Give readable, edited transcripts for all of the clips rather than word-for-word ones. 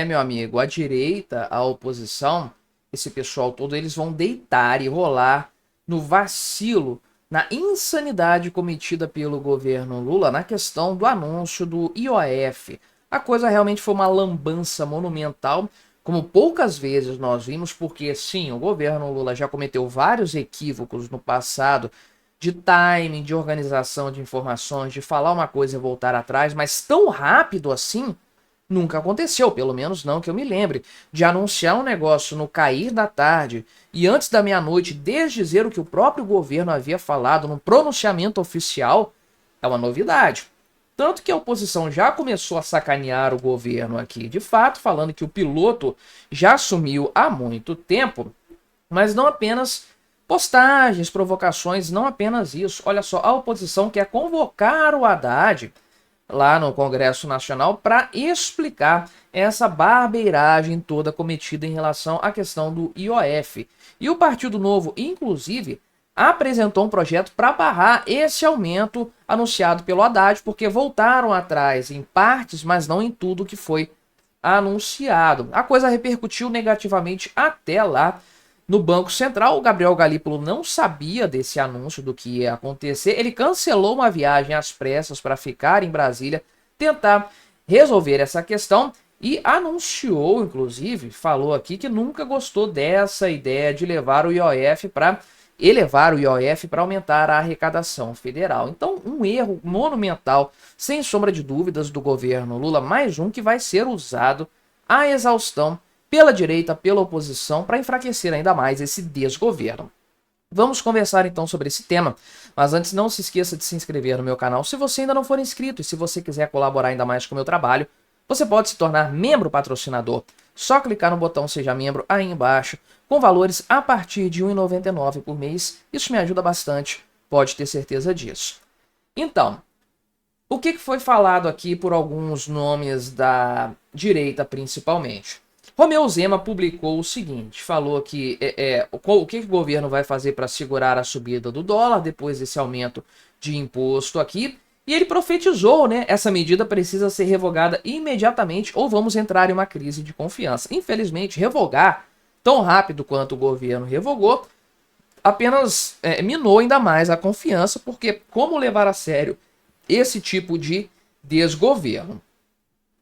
Meu amigo, a direita, a oposição, esse pessoal todo, eles vão deitar e rolar no vacilo, na insanidade cometida pelo governo Lula na questão do anúncio do IOF. A coisa realmente foi uma lambança monumental, como poucas vezes nós vimos, porque sim, o governo Lula já cometeu vários equívocos no passado, de timing, de organização de informações, de falar uma coisa e voltar atrás, mas tão rápido assim nunca aconteceu, pelo menos não que eu me lembre, de anunciar um negócio no cair da tarde e antes da meia-noite desdizer o que o próprio governo havia falado num pronunciamento oficial, é uma novidade. Tanto que a oposição já começou a sacanear o governo aqui, de fato, falando que o piloto já sumiu há muito tempo, mas não apenas postagens, provocações, não apenas isso. Olha só, a oposição quer convocar o Haddad lá no Congresso Nacional para explicar essa barbeiragem toda cometida em relação à questão do IOF. E o Partido Novo, inclusive, apresentou um projeto para barrar esse aumento anunciado pelo Haddad, porque voltaram atrás em partes, mas não em tudo que foi anunciado. A coisa repercutiu negativamente até lá no Banco Central. O Gabriel Galípolo não sabia desse anúncio do que ia acontecer. Ele cancelou uma viagem às pressas para ficar em Brasília, tentar resolver essa questão e anunciou, inclusive, falou aqui que nunca gostou dessa ideia de levar o IOF para elevar o IOF para aumentar a arrecadação federal. Então, um erro monumental, sem sombra de dúvidas, do governo Lula, mais um que vai ser usado à exaustão pela direita, pela oposição, para enfraquecer ainda mais esse desgoverno. Vamos conversar então sobre esse tema, mas antes não se esqueça de se inscrever no meu canal se você ainda não for inscrito, e se você quiser colaborar ainda mais com o meu trabalho, você pode se tornar membro patrocinador. Só clicar no botão Seja Membro aí embaixo, com valores a partir de R$ 1,99 por mês. Isso me ajuda bastante, pode ter certeza disso. Então, o que foi falado aqui por alguns nomes da direita principalmente? Romeu Zema publicou o seguinte, falou que o que o governo vai fazer para segurar a subida do dólar depois desse aumento de imposto aqui, e ele profetizou, né, essa medida precisa ser revogada imediatamente ou vamos entrar em uma crise de confiança. Infelizmente, revogar tão rápido quanto o governo revogou apenas minou ainda mais a confiança, porque como levar a sério esse tipo de desgoverno?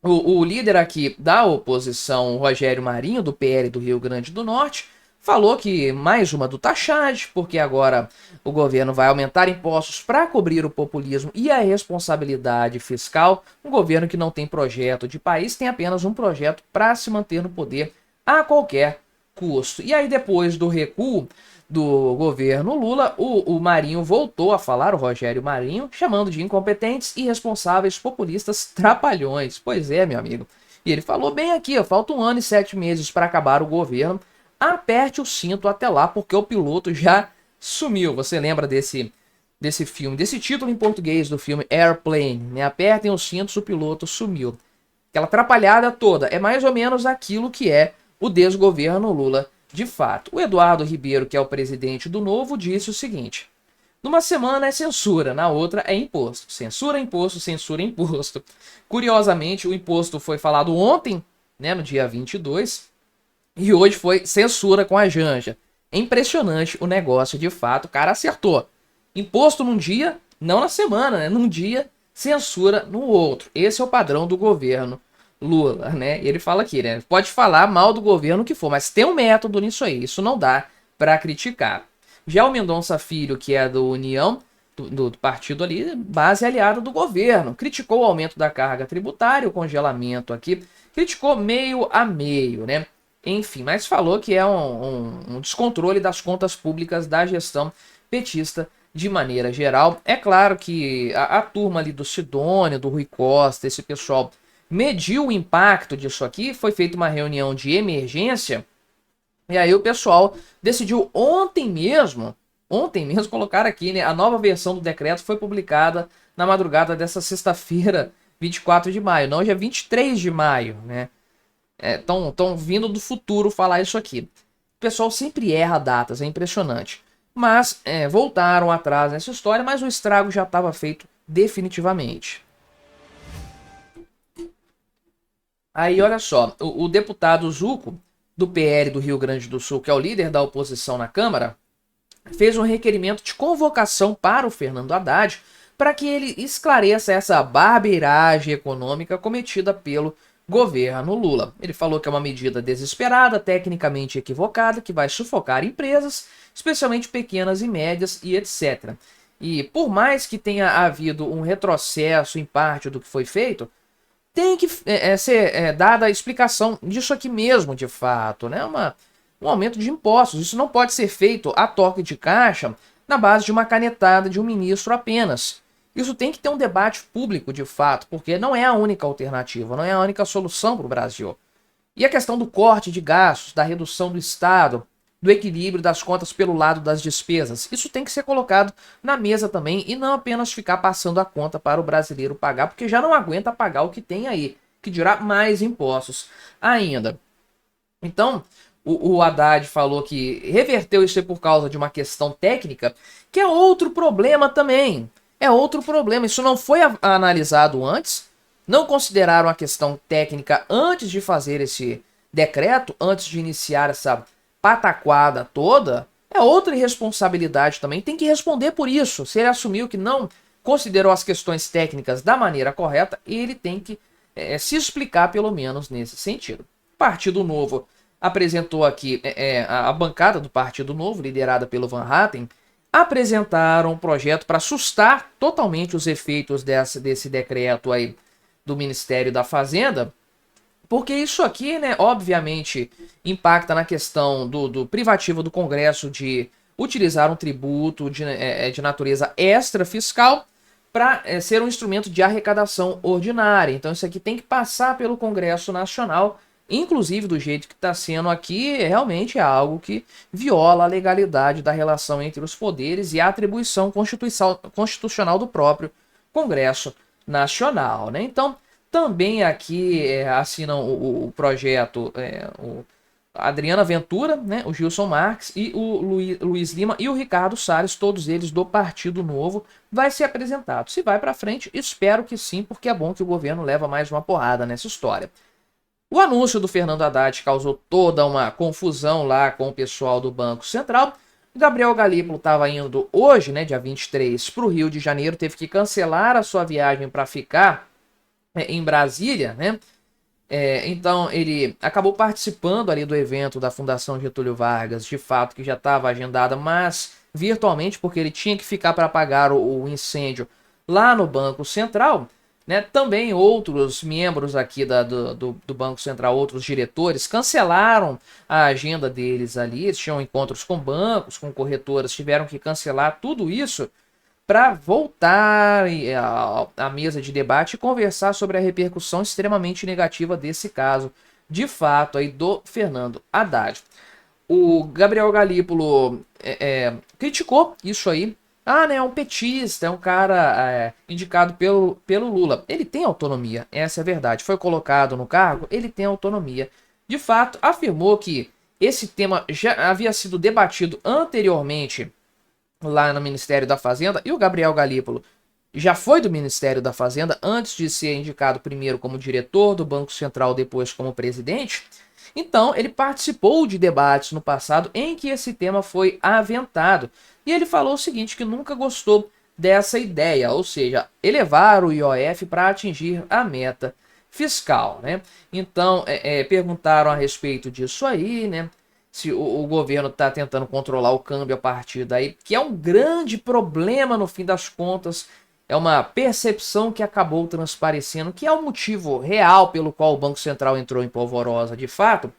O líder aqui da oposição, Rogério Marinho, do PL do Rio Grande do Norte, falou que mais uma do taxade, porque agora o governo vai aumentar impostos para cobrir o populismo e a responsabilidade fiscal. Um governo que não tem projeto de país, tem apenas um projeto para se manter no poder a qualquer custo. E aí, depois do recuo do governo Lula, o Marinho voltou a falar, o Rogério Marinho, chamando de incompetentes, irresponsáveis, populistas, trapalhões. Pois é, meu amigo. E ele falou bem aqui, ó, falta 1 ano e 7 meses para acabar o governo. Aperte o cinto até lá, porque o piloto já sumiu. Você lembra desse filme, desse título em português do filme Airplane, né? Apertem os cintos, o piloto sumiu. Aquela atrapalhada toda é mais ou menos aquilo que é o desgoverno Lula de fato. O Eduardo Ribeiro, que é o presidente do Novo, disse o seguinte: numa semana é censura, na outra é imposto. Censura, imposto, censura, imposto. Curiosamente, o imposto foi falado ontem, né, no dia 22, e hoje foi censura com a Janja. É impressionante o negócio, de fato, o cara acertou. Imposto num dia, não na semana, né? Num dia, censura no outro. Esse é o padrão do governo Lula, né? E ele fala aqui, né? Pode falar mal do governo que for, mas tem um método nisso aí. Isso não dá para criticar. Já o Mendonça Filho, que é do União, do partido ali, base aliada do governo, criticou o aumento da carga tributária, o congelamento aqui, criticou meio a meio, né? Enfim, mas falou que é um descontrole das contas públicas da gestão petista de maneira geral. É claro que a turma ali do Sidônio, do Rui Costa, esse pessoal mediu o impacto disso aqui, foi feita uma reunião de emergência, e aí o pessoal decidiu ontem mesmo colocar aqui, né, a nova versão do decreto foi publicada na madrugada dessa sexta-feira, 24 de maio, não, hoje é 23 de maio, né? Estão vindo do futuro falar isso aqui. O pessoal sempre erra datas, é impressionante. Mas voltaram atrás nessa história, mas o estrago já estava feito definitivamente. Aí, olha só, o deputado Zuco, do PL do Rio Grande do Sul, que é o líder da oposição na Câmara, fez um requerimento de convocação para o Fernando Haddad para que ele esclareça essa barbeiragem econômica cometida pelo governo Lula. Ele falou que é uma medida desesperada, tecnicamente equivocada, que vai sufocar empresas, especialmente pequenas e médias e etc. E por mais que tenha havido um retrocesso em parte do que foi feito, tem que ser dada a explicação disso aqui mesmo, de fato, né? Um aumento de impostos. Isso não pode ser feito a toque de caixa na base de uma canetada de um ministro apenas. Isso tem que ter um debate público, de fato, porque não é a única alternativa, não é a única solução para o Brasil. E a questão do corte de gastos, da redução do Estado, do equilíbrio das contas pelo lado das despesas, isso tem que ser colocado na mesa também e não apenas ficar passando a conta para o brasileiro pagar, porque já não aguenta pagar o que tem aí, que dirá mais impostos ainda. Então, o Haddad falou que reverteu isso por causa de uma questão técnica, que é outro problema também. É outro problema. Isso não foi analisado antes. Não consideraram a questão técnica antes de fazer esse decreto, antes de iniciar essa pataquada toda. É outra irresponsabilidade também. Tem que responder por isso. Se ele assumiu que não considerou as questões técnicas da maneira correta, ele tem que se explicar pelo menos nesse sentido. Partido Novo apresentou aqui, a bancada do Partido Novo, liderada pelo Van Hatten, apresentaram um projeto para sustar totalmente os efeitos desse decreto aí do Ministério da Fazenda, porque isso aqui, né, obviamente, impacta na questão do privativo do Congresso de utilizar um tributo de natureza extra-fiscal para ser um instrumento de arrecadação ordinária. Então isso aqui tem que passar pelo Congresso Nacional, inclusive do jeito que está sendo aqui, realmente é algo que viola a legalidade da relação entre os poderes e a atribuição constitucional do próprio Congresso Nacional, né? Então, também aqui assinam o projeto a Adriana Ventura, né, o Gilson Marques e o Luiz Lima e o Ricardo Salles, todos eles do Partido Novo, vai ser apresentado. Se vai para frente, espero que sim, porque é bom que o governo leva mais uma porrada nessa história. O anúncio do Fernando Haddad causou toda uma confusão lá com o pessoal do Banco Central. Gabriel Galípolo estava indo hoje, né, dia 23, para o Rio de Janeiro, teve que cancelar a sua viagem para ficar em Brasília, né? Então ele acabou participando ali do evento da Fundação Getúlio Vargas, de fato que já estava agendada, mas virtualmente, porque ele tinha que ficar para apagar o incêndio lá no Banco Central, né? Também outros membros aqui do Banco Central, outros diretores, cancelaram a agenda deles ali. Eles tinham encontros com bancos, com corretoras, tiveram que cancelar tudo isso para voltar à mesa de debate e conversar sobre a repercussão extremamente negativa desse caso, de fato, aí do Fernando Haddad. O Gabriel Galípolo criticou isso aí. Ah, né, é um petista, é um cara indicado pelo Lula. Ele tem autonomia, essa é a verdade. Foi colocado no cargo, ele tem autonomia. De fato, afirmou que esse tema já havia sido debatido anteriormente lá no Ministério da Fazenda, e o Gabriel Galípolo já foi do Ministério da Fazenda antes de ser indicado primeiro como diretor do Banco Central, depois como presidente. Então, ele participou de debates no passado em que esse tema foi aventado. E ele falou o seguinte, que nunca gostou dessa ideia, ou seja, elevar o IOF para atingir a meta fiscal, né? Então, perguntaram a respeito disso aí, né? Se o governo está tentando controlar o câmbio a partir daí, que é um grande problema no fim das contas, é uma percepção que acabou transparecendo, que é o motivo real pelo qual o Banco Central entrou em polvorosa de fato.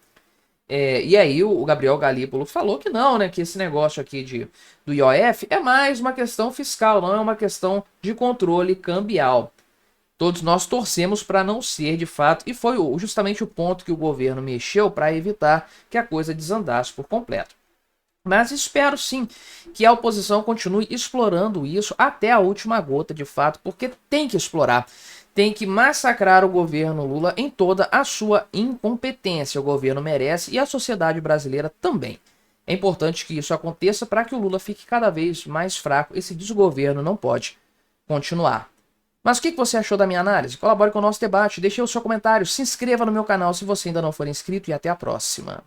E aí o Gabriel Galípolo falou que não, né, que esse negócio aqui do IOF é mais uma questão fiscal, não é uma questão de controle cambial. Todos nós torcemos para não ser de fato, e foi justamente o ponto que o governo mexeu para evitar que a coisa desandasse por completo. Mas espero sim que a oposição continue explorando isso até a última gota de fato, porque tem que explorar. Tem que massacrar o governo Lula em toda a sua incompetência. O governo merece e a sociedade brasileira também. É importante que isso aconteça para que o Lula fique cada vez mais fraco. Esse desgoverno não pode continuar. Mas o que você achou da minha análise? Colabore com o nosso debate, deixe o seu comentário, se inscreva no meu canal se você ainda não for inscrito e até a próxima.